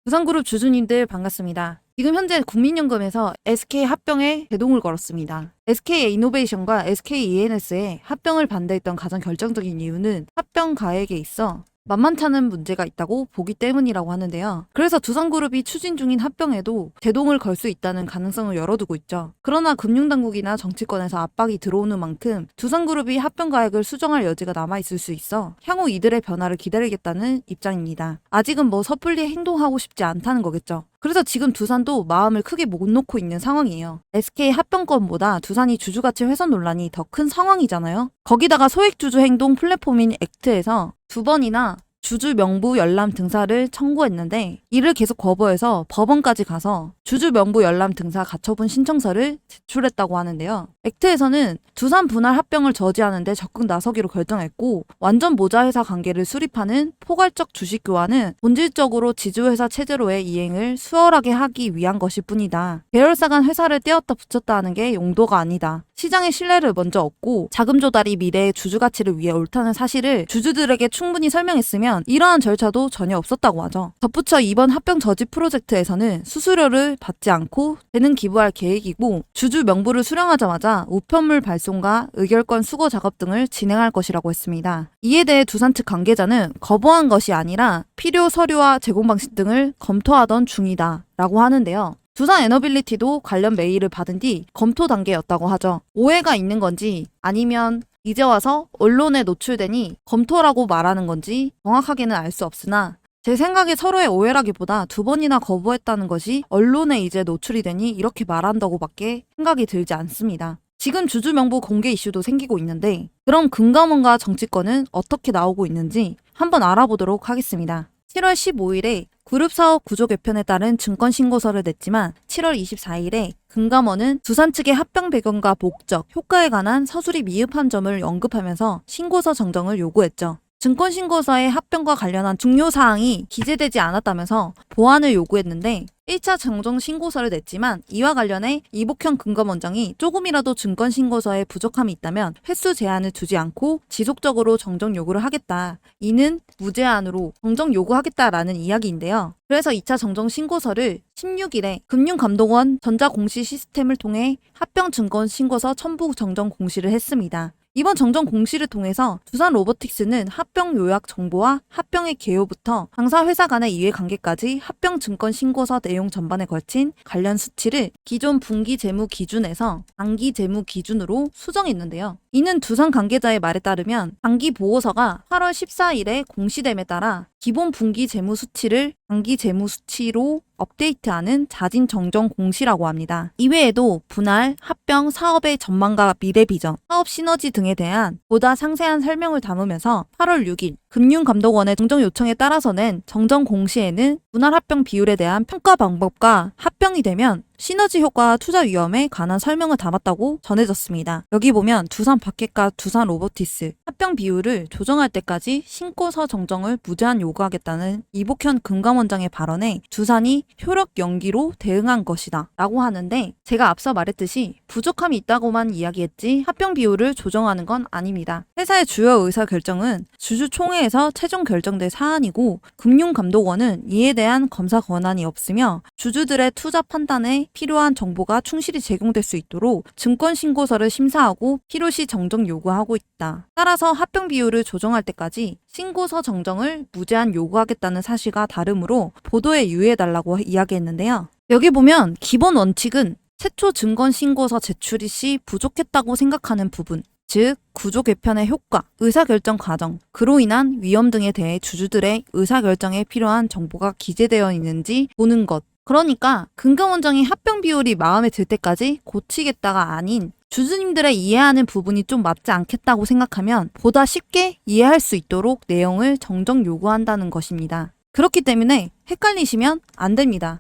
두산그룹 주주님들 반갑습니다. 지금 현재 국민연금에서 SK 합병에 제동을 걸었습니다. SK 이노베이션과 SK E&S의 합병을 반대했던 가장 결정적인 이유는 합병 가액에 있어 만만찮은 문제가 있다고 보기 때문이라고 하는데요. 그래서 두산그룹이 추진 중인 합병에도 제동을 걸 수 있다는 가능성을 열어두고 있죠. 그러나 금융당국이나 정치권에서 압박이 들어오는 만큼 두산그룹이 합병 가액을 수정할 여지가 남아있을 수 있어 향후 이들의 변화를 기다리겠다는 입장입니다. 아직은 뭐 섣불리 행동하고 싶지 않다는 거겠죠. 그래서 지금 두산도 마음을 크게 못 놓고 있는 상황이에요. SK 합병건보다 두산이 주주가치 훼손 논란이 더 큰 상황이잖아요. 거기다가 소액주주 행동 플랫폼인 액트에서 2번이나 주주 명부 열람 등사를 청구했는데 이를 계속 거부해서 법원까지 가서 주주 명부 열람 등사 가처분 신청서를 제출했다고 하는데요. 액트에서는 두산 분할 합병을 저지하는데 적극 나서기로 결정했고 완전 모자회사 관계를 수립하는 포괄적 주식 교환은 본질적으로 지주회사 체제로의 이행을 수월하게 하기 위한 것일 뿐이다. 계열사 간 회사를 떼었다 붙였다 하는 게 용도가 아니다. 시장의 신뢰를 먼저 얻고 자금 조달이 미래의 주주 가치를 위해 옳다는 사실을 주주들에게 충분히 설명했으면 이러한 절차도 전혀 없었다고 하죠. 덧붙여 이번 합병 저지 프로젝트에서는 수수료를 받지 않고 재능 기부할 계획이고 주주 명부를 수령하자마자 우편물 발송과 의결권 수거 작업 등을 진행할 것이라고 했습니다. 이에 대해 두산 측 관계자는 거부한 것이 아니라 필요 서류와 제공 방식 등을 검토하던 중이다 라고 하는데요. 두산 에너빌리티도 관련 메일을 받은 뒤 검토 단계였다고 하죠. 오해가 있는 건지 아니면 이제 와서 언론에 노출되니 검토라고 말하는 건지 정확하게는 알 수 없으나 제 생각에 서로의 오해라기보다 2번이나 거부했다는 것이 언론에 이제 노출이 되니 이렇게 말한다고 밖에 생각이 들지 않습니다. 지금 주주 명부 공개 이슈도 생기고 있는데 그럼 금감원과 정치권은 어떻게 나오고 있는지 한번 알아보도록 하겠습니다. 7월 15일에 그룹사업 구조 개편에 따른 증권신고서를 냈지만 7월 24일에 금감원은 두산 측의 합병 배경과 목적, 효과에 관한 서술이 미흡한 점을 언급하면서 신고서 정정을 요구했죠. 증권신고서의 합병과 관련한 중요 사항이 기재되지 않았다면서 보완을 요구했는데 1차 정정 신고서를 냈지만 이와 관련해 이복현 금감원장이 조금이라도 증권신고서에 부족함이 있다면 횟수 제한을 두지 않고 지속적으로 정정 요구를 하겠다. 이는 무제한으로 정정 요구하겠다라는 이야기인데요. 그래서 2차 정정 신고서를 16일에 금융감독원 전자공시 시스템을 통해 합병 증권신고서 첨부 정정 공시를 했습니다. 이번 정정 공시를 통해서 두산 로보틱스는 합병 요약 정보와 합병의 개요부터 당사 회사 간의 이해관계까지 합병 증권 신고서 내용 전반에 걸친 관련 수치를 기존 분기 재무 기준에서 당기 재무 기준으로 수정했는데요. 이는 두산 관계자의 말에 따르면 당기 보고서가 8월 14일에 공시됨에 따라 기본 분기 재무 수치를 당기 재무 수치로 업데이트하는 자진 정정 공시라고 합니다. 이외에도 분할, 합병, 사업의 전망과 미래 비전, 사업 시너지 등에 대한 보다 상세한 설명을 담으면서 8월 6일 금융감독원의 정정 요청에 따라서 낸 정정 공시에는 분할 합병 비율에 대한 평가 방법과 합병이 되면 시너지 효과와 투자 위험에 관한 설명을 담았다고 전해졌습니다. 여기 보면 두산 바켓과 두산 로보티스 합병 비율을 조정할 때까지 신고서 정정을 무제한 요구하겠다는 이복현 금감원장의 발언에 두산이 효력 연기로 대응한 것이다 라고 하는데 제가 앞서 말했듯이 부족함이 있다고만 이야기했지 합병 비율을 조정하는 건 아닙니다. 회사의 주요 의사결정은 주주총회에서 최종 결정될 사안이고 금융감독원은 이에 대한 검사 권한이 없으며 주주들의 투자 판단에 필요한 정보가 충실히 제공될 수 있도록 증권신고서를 심사하고 필요시 정정 요구하고 있다. 따라서 합병 비율을 조정할 때까지 신고서 정정을 무제한 요구하겠다는 사실과 다르므로 보도에 유의해달라고 이야기했는데요. 여기 보면 기본 원칙은 최초 증권신고서 제출이 시 부족했다고 생각하는 부분, 즉 구조 개편의 효과, 의사결정 과정, 그로 인한 위험 등에 대해 주주들의 의사결정에 필요한 정보가 기재되어 있는지 보는 것. 그러니까 금감원장이 합병 비율이 마음에 들 때까지 고치겠다가 아닌 주주님들의 이해하는 부분이 좀 맞지 않겠다고 생각하면 보다 쉽게 이해할 수 있도록 내용을 정정 요구한다는 것입니다. 그렇기 때문에 헷갈리시면 안 됩니다.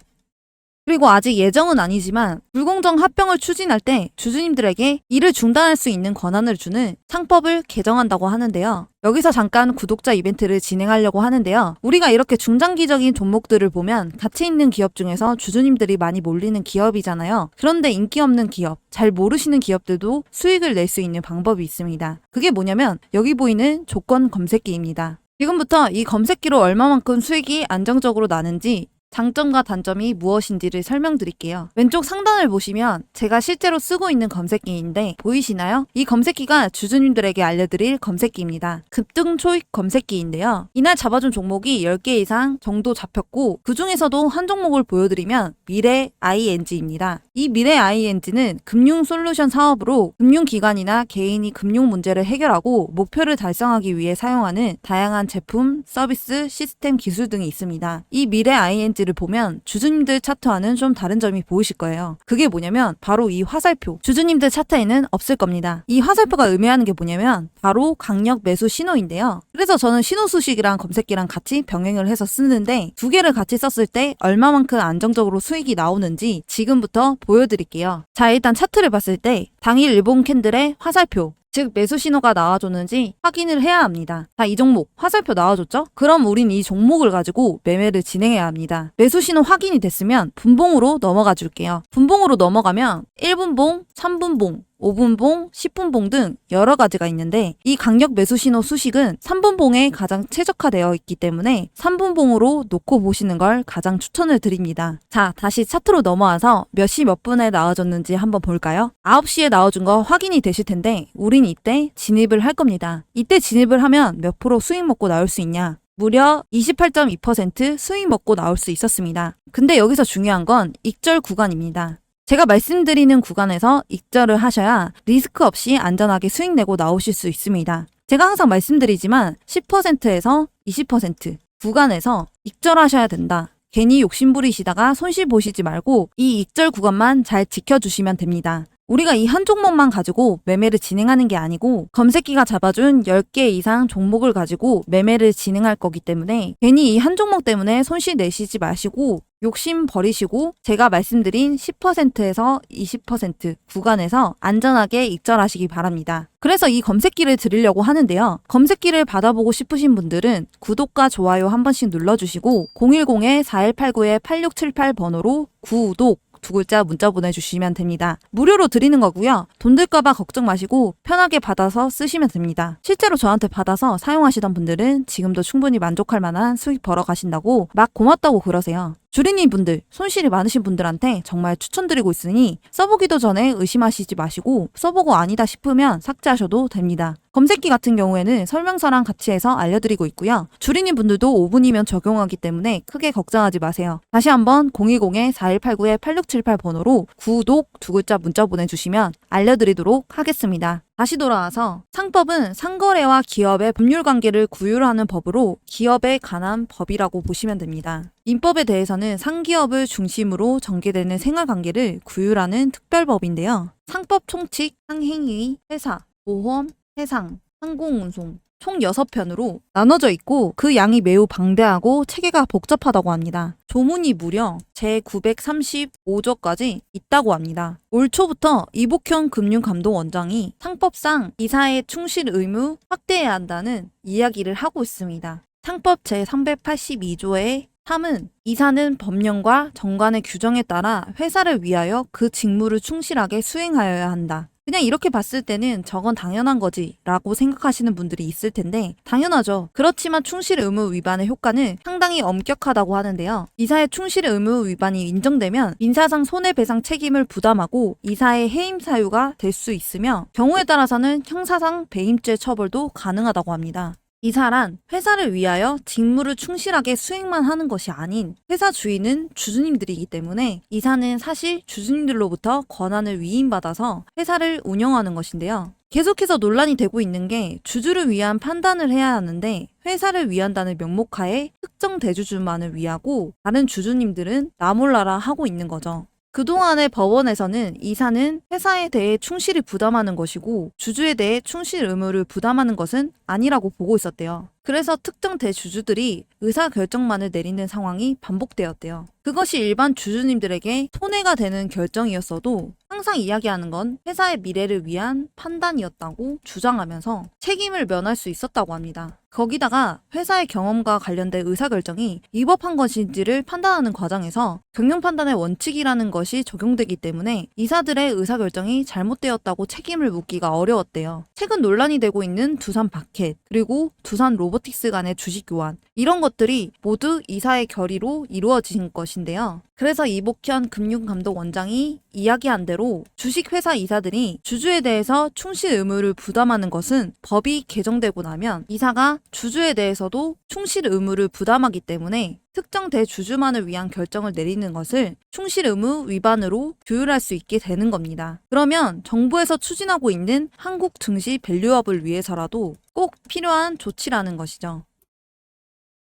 그리고 아직 예정은 아니지만 불공정 합병을 추진할 때 주주님들에게 이를 중단할 수 있는 권한을 주는 상법을 개정한다고 하는데요. 여기서 잠깐 구독자 이벤트를 진행하려고 하는데요. 우리가 이렇게 중장기적인 종목들을 보면 가치 있는 기업 중에서 주주님들이 많이 몰리는 기업이잖아요. 그런데 인기 없는 기업, 잘 모르시는 기업들도 수익을 낼 수 있는 방법이 있습니다. 그게 뭐냐면 여기 보이는 조건 검색기입니다. 지금부터 이 검색기로 얼마만큼 수익이 안정적으로 나는지 장점과 단점이 무엇인지를 설명드릴게요. 왼쪽 상단을 보시면 제가 실제로 쓰고 있는 검색기인데 보이시나요? 이 검색기가 주주님들에게 알려드릴 검색기입니다. 급등 초입 검색기인데요. 이날 잡아준 종목이 10개 이상 정도 잡혔고 그 중에서도 한 종목을 보여드리면 미래 ING입니다. 이 미래 ING는 금융 솔루션 사업으로 금융기관이나 개인이 금융 문제를 해결하고 목표를 달성하기 위해 사용하는 다양한 제품, 서비스, 시스템, 기술 등이 있습니다. 이 미래 ING를 보면 주주님들 차트와는 좀 다른 점이 보이실 거예요. 그게 뭐냐면 바로 이 화살표. 주주님들 차트에는 없을 겁니다. 이 화살표가 의미하는 게 뭐냐면 바로 강력 매수 신호인데요. 그래서 저는 신호 수식이랑 검색기랑 같이 병행을 해서 쓰는데 두 개를 같이 썼을 때 얼마만큼 안정적으로 수익이 나오는지 지금부터 보여드릴게요. 자, 일단 차트를 봤을 때 당일 일본 캔들의 화살표, 즉 매수 신호가 나와줬는지 확인을 해야 합니다. 자, 이 종목 화살표 나와줬죠? 그럼 우린 이 종목을 가지고 매매를 진행해야 합니다. 매수 신호 확인이 됐으면 분봉으로 넘어가 줄게요. 분봉으로 넘어가면 1분봉, 3분봉, 5분봉, 10분봉 등 여러 가지가 있는데 이 강력 매수 신호 수식은 3분봉에 가장 최적화되어 있기 때문에 3분봉으로 놓고 보시는 걸 가장 추천을 드립니다. 자, 다시 차트로 넘어와서 몇 시 몇 분에 나와줬는지 한번 볼까요? 9시에 나와준 거 확인이 되실 텐데 우린 이때 진입을 할 겁니다. 이때 진입을 하면 몇 프로 수익 먹고 나올 수 있냐? 무려 28.2% 수익 먹고 나올 수 있었습니다. 근데 여기서 중요한 건 익절 구간입니다. 제가 말씀드리는 구간에서 익절을 하셔야 리스크 없이 안전하게 수익 내고 나오실 수 있습니다. 제가 항상 말씀드리지만 10%에서 20% 구간에서 익절하셔야 된다. 괜히 욕심 부리시다가 손실 보시지 말고 이 익절 구간만 잘 지켜주시면 됩니다. 우리가 이 한 종목만 가지고 매매를 진행하는 게 아니고 검색기가 잡아준 10개 이상 종목을 가지고 매매를 진행할 거기 때문에 괜히 이 한 종목 때문에 손실 내시지 마시고 욕심 버리시고 제가 말씀드린 10%에서 20% 구간에서 안전하게 익절하시기 바랍니다. 그래서 이 검색기를 드리려고 하는데요. 검색기를 받아보고 싶으신 분들은 구독과 좋아요 한 번씩 눌러주시고 010-4189-8678 번호로 구독 두 글자 문자 보내주시면 됩니다. 무료로 드리는 거고요. 돈 들까봐 걱정 마시고 편하게 받아서 쓰시면 됩니다. 실제로 저한테 받아서 사용하시던 분들은 지금도 충분히 만족할 만한 수익 벌어 가신다고 막 고맙다고 그러세요. 주린이 분들, 손실이 많으신 분들한테 정말 추천드리고 있으니 써보기도 전에 의심하시지 마시고 써보고 아니다 싶으면 삭제하셔도 됩니다. 검색기 같은 경우에는 설명서랑 같이 해서 알려드리고 있고요. 주린이 분들도 5분이면 적용하기 때문에 크게 걱정하지 마세요. 다시 한번 010-4189-8678 번호로 구독 두 글자 문자 보내주시면 알려드리도록 하겠습니다. 다시 돌아와서 상법은 상거래와 기업의 법률 관계를 구휼하는 법으로 기업에 관한 법이라고 보시면 됩니다. 민법에 대해서는 상기업을 중심으로 전개되는 생활관계를 구휼하는 특별법인데요. 상법 총칙, 상행위, 회사, 보험, 해상, 항공운송 총 6편으로 나눠져 있고 그 양이 매우 방대하고 체계가 복잡하다고 합니다. 조문이 무려 제935조까지 있다고 합니다. 올 초부터 이복현 금융감독원장이 상법상 이사의 충실 의무 확대해야 한다는 이야기를 하고 있습니다. 상법 제382조의 3은 이사는 법령과 정관의 규정에 따라 회사를 위하여 그 직무를 충실하게 수행하여야 한다. 그냥 이렇게 봤을 때는 저건 당연한 거지 라고 생각하시는 분들이 있을 텐데 당연하죠. 그렇지만 충실 의무 위반의 효과는 상당히 엄격하다고 하는데요. 이사의 충실 의무 위반이 인정되면 민사상 손해배상 책임을 부담하고 이사의 해임 사유가 될 수 있으며 경우에 따라서는 형사상 배임죄 처벌도 가능하다고 합니다. 이사란 회사를 위하여 직무를 충실하게 수행만 하는 것이 아닌 회사 주인은 주주님들이기 때문에 이사는 사실 주주님들로부터 권한을 위임받아서 회사를 운영하는 것인데요. 계속해서 논란이 되고 있는 게 주주를 위한 판단을 해야 하는데 회사를 위한다는 명목하에 특정 대주주만을 위하고 다른 주주님들은 나몰라라 하고 있는 거죠. 그동안의 법원에서는 이사는 회사에 대해 충실히 부담하는 것이고 주주에 대해 충실 의무를 부담하는 것은 아니라고 보고 있었대요. 그래서 특정 대주주들이 의사결정만을 내리는 상황이 반복되었대요. 그것이 일반 주주님들에게 손해가 되는 결정이었어도 항상 이야기하는 건 회사의 미래를 위한 판단이었다고 주장하면서 책임을 면할 수 있었다고 합니다. 거기다가 회사의 경험과 관련된 의사결정이 위법한 것인지를 판단하는 과정에서 경영 판단의 원칙이라는 것이 적용되기 때문에 이사들의 의사결정이 잘못되었다고 책임을 묻기가 어려웠대요. 최근 논란이 되고 있는 두산 바켓, 그리고 두산 로보틱스 간의 주식 교환, 이런 것들이 모두 이사의 결의로 이루어진 것인데요. 그래서 이복현 금융감독원장이 이야기한 대로 주식회사 이사들이 주주에 대해서 충실 의무를 부담하는 것은 법이 개정되고 나면 이사가 주주에 대해서도 충실 의무를 부담하기 때문에 특정 대주주만을 위한 결정을 내리는 것을 충실 의무 위반으로 규율할 수 있게 되는 겁니다. 그러면 정부에서 추진하고 있는 한국 증시 밸류업을 위해서라도 꼭 필요한 조치라는 것이죠.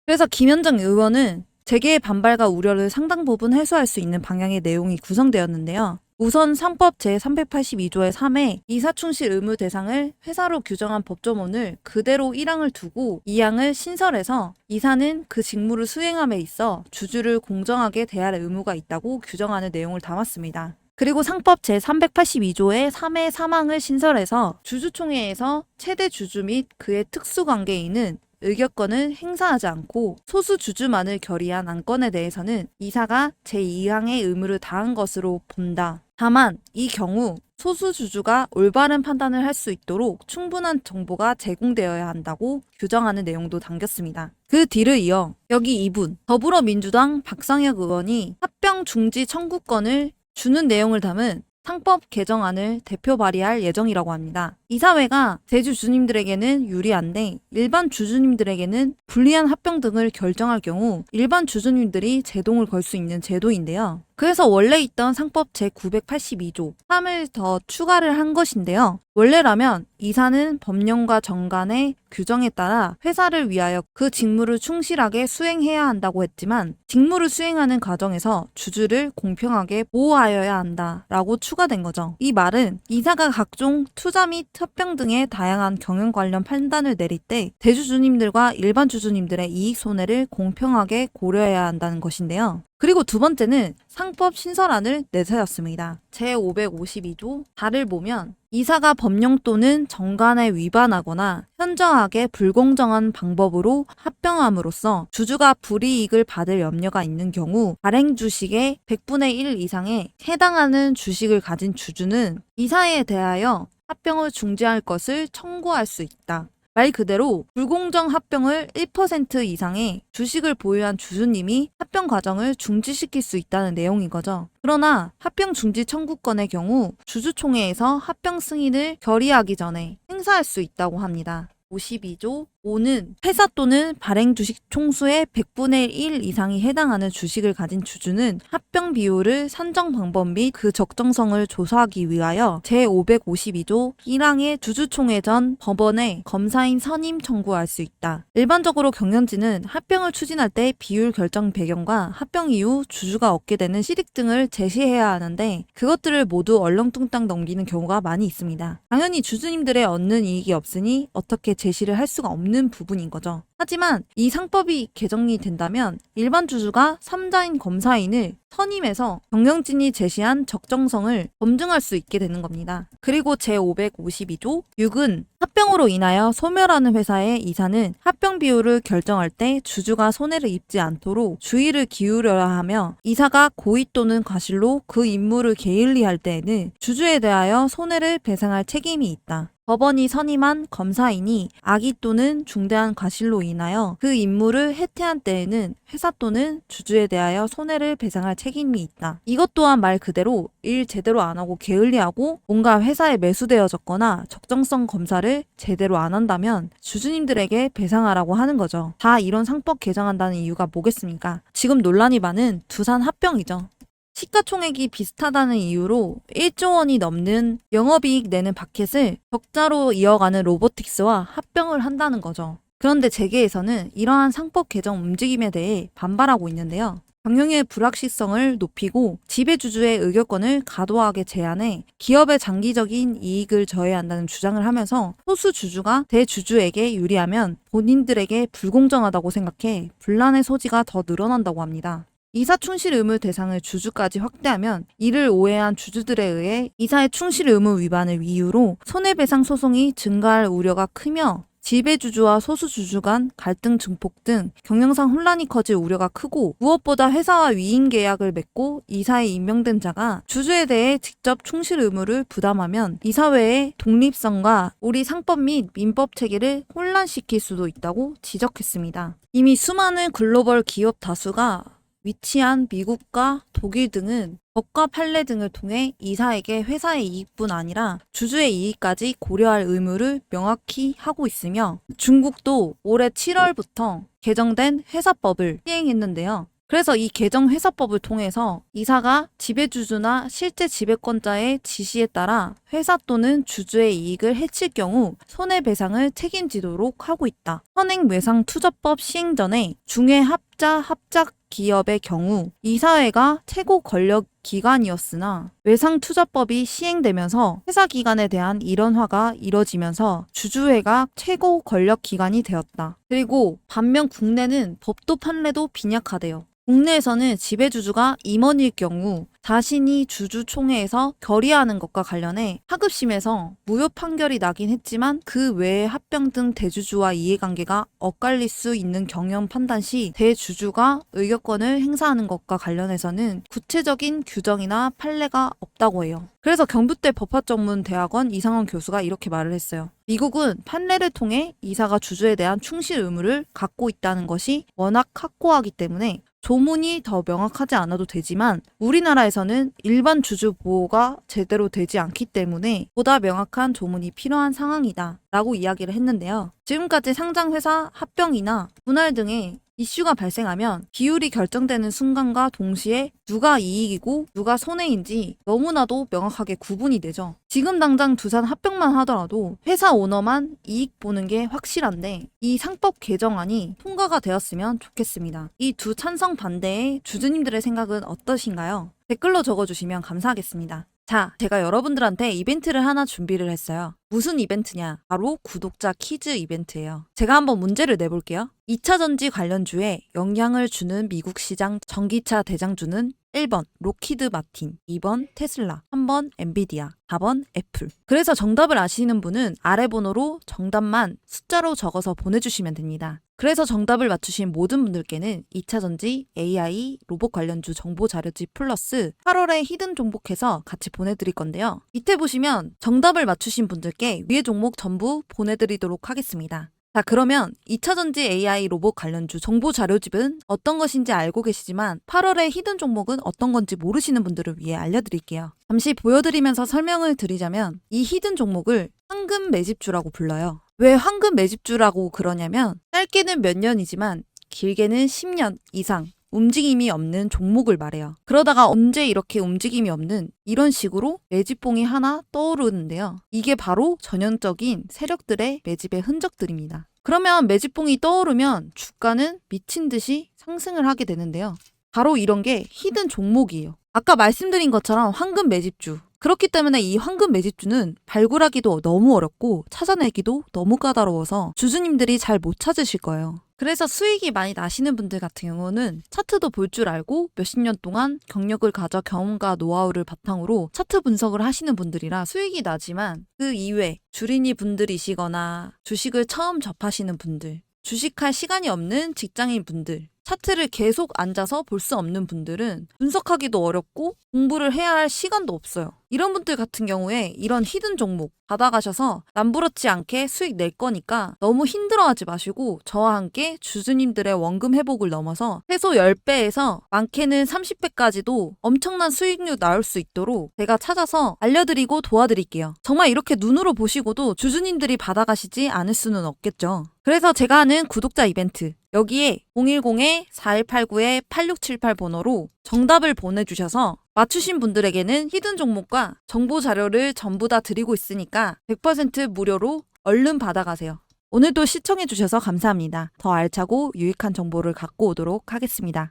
그래서 김현정 의원은 재계의 반발과 우려를 상당 부분 해소할 수 있는 방향의 내용이 구성되었는데요. 우선 상법 제382조의 3에 이사충실 의무 대상을 회사로 규정한 법조문을 그대로 1항을 두고 2항을 신설해서 이사는 그 직무를 수행함에 있어 주주를 공정하게 대할 의무가 있다고 규정하는 내용을 담았습니다. 그리고 상법 제382조의 3의 3항을 신설해서 주주총회에서 최대 주주 및 그의 특수관계인은 의결권을 행사하지 않고 소수 주주만을 결의한 안건에 대해서는 이사가 제2항의 의무를 다한 것으로 본다. 다만 이 경우 소수 주주가 올바른 판단을 할 수 있도록 충분한 정보가 제공되어야 한다고 규정하는 내용도 담겼습니다. 그 뒤를 이어 여기 2분 더불어민주당 박상혁 의원이 합병 중지 청구권을 주는 내용을 담은 상법 개정안을 대표 발의할 예정이라고 합니다. 이사회가 대주주님들에게는 유리한데 일반 주주님들에게는 불리한 합병 등을 결정할 경우 일반 주주님들이 제동을 걸 수 있는 제도인데요. 그래서 원래 있던 상법 제982조 3을 더 추가를 한 것인데요. 원래라면 이사는 법령과 정관의 규정에 따라 회사를 위하여 그 직무를 충실하게 수행해야 한다고 했지만 직무를 수행하는 과정에서 주주를 공평하게 보호하여야 한다라고 추가된 거죠. 이 말은 이사가 각종 투자 및 합병 등의 다양한 경영 관련 판단을 내릴 때 대주주님들과 일반 주주님들의 이익 손해를 공평하게 고려해야 한다는 것인데요. 그리고 두 번째는 상법 신설안을 내세웠습니다. 제552조 4를 보면 이사가 법령 또는 정관에 위반하거나 현저하게 불공정한 방법으로 합병함으로써 주주가 불이익을 받을 염려가 있는 경우 발행 주식의 100분의 1 이상에 해당하는 주식을 가진 주주는 이사에 대하여 합병을 중지할 것을 청구할 수 있다. 말 그대로 불공정 합병을 1% 이상의 주식을 보유한 주주님이 합병 과정을 중지시킬 수 있다는 내용인 거죠. 그러나 합병 중지 청구권의 경우 주주총회에서 합병 승인을 결의하기 전에 행사할 수 있다고 합니다. 52조 5는 회사 또는 발행 주식 총수의 100분의 1 이상이 해당하는 주식을 가진 주주는 합병 비율을 산정 방법 및 그 적정성을 조사하기 위하여 제552조 1항의 주주총회 전 법원에 검사인 선임 청구할 수 있다. 일반적으로 경영진은 합병을 추진할 때 비율 결정 배경과 합병 이후 주주가 얻게 되는 실익 등을 제시해야 하는데 그것들을 모두 얼렁뚱땅 넘기는 경우가 많이 있습니다. 당연히 주주님들의 얻는 이익이 없으니 어떻게 제시를 할 수가 없는 부분인 거죠. 하지만 이 상법이 개정이 된다면 일반 주주가 3자인 검사인을 선임해서 경영진이 제시한 적정성을 검증할 수 있게 되는 겁니다. 그리고 제552조 6은 합병으로 인하여 소멸하는 회사의 이사는 합병 비율을 결정할 때 주주가 손해를 입지 않도록 주의를 기울여야 하며 이사가 고의 또는 과실로 그 임무를 게을리 할 때에는 주주에 대하여 손해를 배상할 책임이 있다. 법원이 선임한 검사인이 악의 또는 중대한 과실로 인하여 그 임무를 해태한 때에는 회사 또는 주주에 대하여 손해를 배상할 책임이 있다. 이것 또한 말 그대로 일 제대로 안 하고 게을리하고 뭔가 회사에 매수되어졌거나 적정성 검사를 제대로 안 한다면 주주님들에게 배상하라고 하는 거죠. 다 이런 상법 개정한다는 이유가 뭐겠습니까? 지금 논란이 많은 두산 합병이죠. 시가총액이 비슷하다는 이유로 1조 원이 넘는 영업이익 내는 바켓을 적자로 이어가는 로보틱스와 합병을 한다는 거죠. 그런데 재계에서는 이러한 상법 개정 움직임에 대해 반발하고 있는데요. 경영의 불확실성을 높이고 지배주주의 의결권을 과도하게 제한해 기업의 장기적인 이익을 저해한다는 주장을 하면서 소수 주주가 대주주에게 유리하면 본인들에게 불공정하다고 생각해 분란의 소지가 더 늘어난다고 합니다. 이사 충실 의무 대상을 주주까지 확대하면 이를 오해한 주주들에 의해 이사의 충실 의무 위반을 이유로 손해배상 소송이 증가할 우려가 크며 지배주주와 소수주주 간 갈등 증폭 등 경영상 혼란이 커질 우려가 크고, 무엇보다 회사와 위임 계약을 맺고 이사에 임명된 자가 주주에 대해 직접 충실 의무를 부담하면 이사회의 독립성과 우리 상법 및 민법 체계를 혼란시킬 수도 있다고 지적했습니다. 이미 수많은 글로벌 기업 다수가 위치한 미국과 독일 등은 법과 판례 등을 통해 이사에게 회사의 이익뿐 아니라 주주의 이익까지 고려할 의무를 명확히 하고 있으며, 중국도 올해 7월부터 개정된 회사법을 시행했는데요. 그래서 이 개정 회사법을 통해서 이사가 지배주주나 실제 지배권자의 지시에 따라 회사 또는 주주의 이익을 해칠 경우 손해배상을 책임지도록 하고 있다. 현행외상투자법 시행 전에 중외합작 기업의 경우 이사회가 최고 권력 기관이었으나 외상투자법이 시행되면서 회사 기관에 대한 일원화가 이뤄지면서 주주회가 최고 권력 기관이 되었다. 그리고 반면 국내는 법도 판례도 빈약하대요. 국내에서는 지배주주가 임원일 경우 자신이 주주총회에서 결의하는 것과 관련해 하급심에서 무효 판결이 나긴 했지만 그 외의 합병 등 대주주와 이해관계가 엇갈릴 수 있는 경영 판단 시 대주주가 의결권을 행사하는 것과 관련해서는 구체적인 규정이나 판례가 없다고 해요. 그래서 경북대 법학전문대학원 이상원 교수가 이렇게 말을 했어요. 미국은 판례를 통해 이사가 주주에 대한 충실 의무를 갖고 있다는 것이 워낙 확고하기 때문에 조문이 더 명확하지 않아도 되지만, 우리나라에서는 일반 주주 보호가 제대로 되지 않기 때문에 보다 명확한 조문이 필요한 상황이다 라고 이야기를 했는데요. 지금까지 상장회사 합병이나 분할 등의 이슈가 발생하면 기율이 결정되는 순간과 동시에 누가 이익이고 누가 손해인지 너무나도 명확하게 구분이 되죠. 지금 당장 두산 합병만 하더라도 회사 오너만 이익 보는 게 확실한데, 이 상법 개정안이 통과가 되었으면 좋겠습니다. 이 두 찬성 반대의 주주님들의 생각은 어떠신가요? 댓글로 적어주시면 감사하겠습니다. 자, 제가 여러분들한테 이벤트를 하나 준비를 했어요. 무슨 이벤트냐? 바로 구독자 퀴즈 이벤트예요. 제가 한번 문제를 내볼게요. 2차 전지 관련주에 영향을 주는 미국 시장 전기차 대장주는 1번 록히드 마틴, 2번 테슬라, 3번 엔비디아, 4번 애플. 그래서 정답을 아시는 분은 아래 번호로 정답만 숫자로 적어서 보내주시면 됩니다. 그래서 정답을 맞추신 모든 분들께는 2차전지 AI 로봇 관련주 정보 자료집 플러스 8월에 히든 종목해서 같이 보내드릴 건데요. 밑에 보시면 정답을 맞추신 분들께 위의 종목 전부 보내드리도록 하겠습니다. 자, 그러면 2차전지 AI 로봇 관련주 정보 자료집은 어떤 것인지 알고 계시지만 8월에 히든 종목은 어떤 건지 모르시는 분들을 위해 알려드릴게요. 잠시 보여드리면서 설명을 드리자면, 이 히든 종목을 황금 매집주라고 불러요. 왜 황금 매집주라고 그러냐면, 짧게는 몇 년이지만 길게는 10년 이상 움직임이 없는 종목을 말해요. 그러다가 언제 이렇게 움직임이 없는 이런 식으로 매집봉이 하나 떠오르는데요. 이게 바로 전형적인 세력들의 매집의 흔적들입니다. 그러면 매집봉이 떠오르면 주가는 미친 듯이 상승을 하게 되는데요. 바로 이런 게 히든 종목이에요. 아까 말씀드린 것처럼 황금 매집주. 그렇기 때문에 이 황금 매집주는 발굴하기도 너무 어렵고 찾아내기도 너무 까다로워서 주주님들이 잘 못 찾으실 거예요. 그래서 수익이 많이 나시는 분들 같은 경우는 차트도 볼 줄 알고 몇십 년 동안 경력을 가져 경험과 노하우를 바탕으로 차트 분석을 하시는 분들이라 수익이 나지만, 그 이외 주린이 분들이시거나 주식을 처음 접하시는 분들, 주식할 시간이 없는 직장인 분들, 차트를 계속 앉아서 볼 수 없는 분들은 분석하기도 어렵고 공부를 해야 할 시간도 없어요. 이런 분들 같은 경우에 이런 히든 종목 받아가셔서 남부럽지 않게 수익 낼 거니까 너무 힘들어하지 마시고 저와 함께 주주님들의 원금 회복을 넘어서 최소 10배에서 많게는 30배까지도 엄청난 수익률 나올 수 있도록 제가 찾아서 알려드리고 도와드릴게요. 정말 이렇게 눈으로 보시고도 주주님들이 받아가시지 않을 수는 없겠죠. 그래서 제가 하는 구독자 이벤트, 여기에 010-4189-8678 번호로 정답을 보내주셔서 맞추신 분들에게는 히든 종목과 정보 자료를 전부 다 드리고 있으니까 100% 무료로 얼른 받아가세요. 오늘도 시청해주셔서 감사합니다. 더 알차고 유익한 정보를 갖고 오도록 하겠습니다.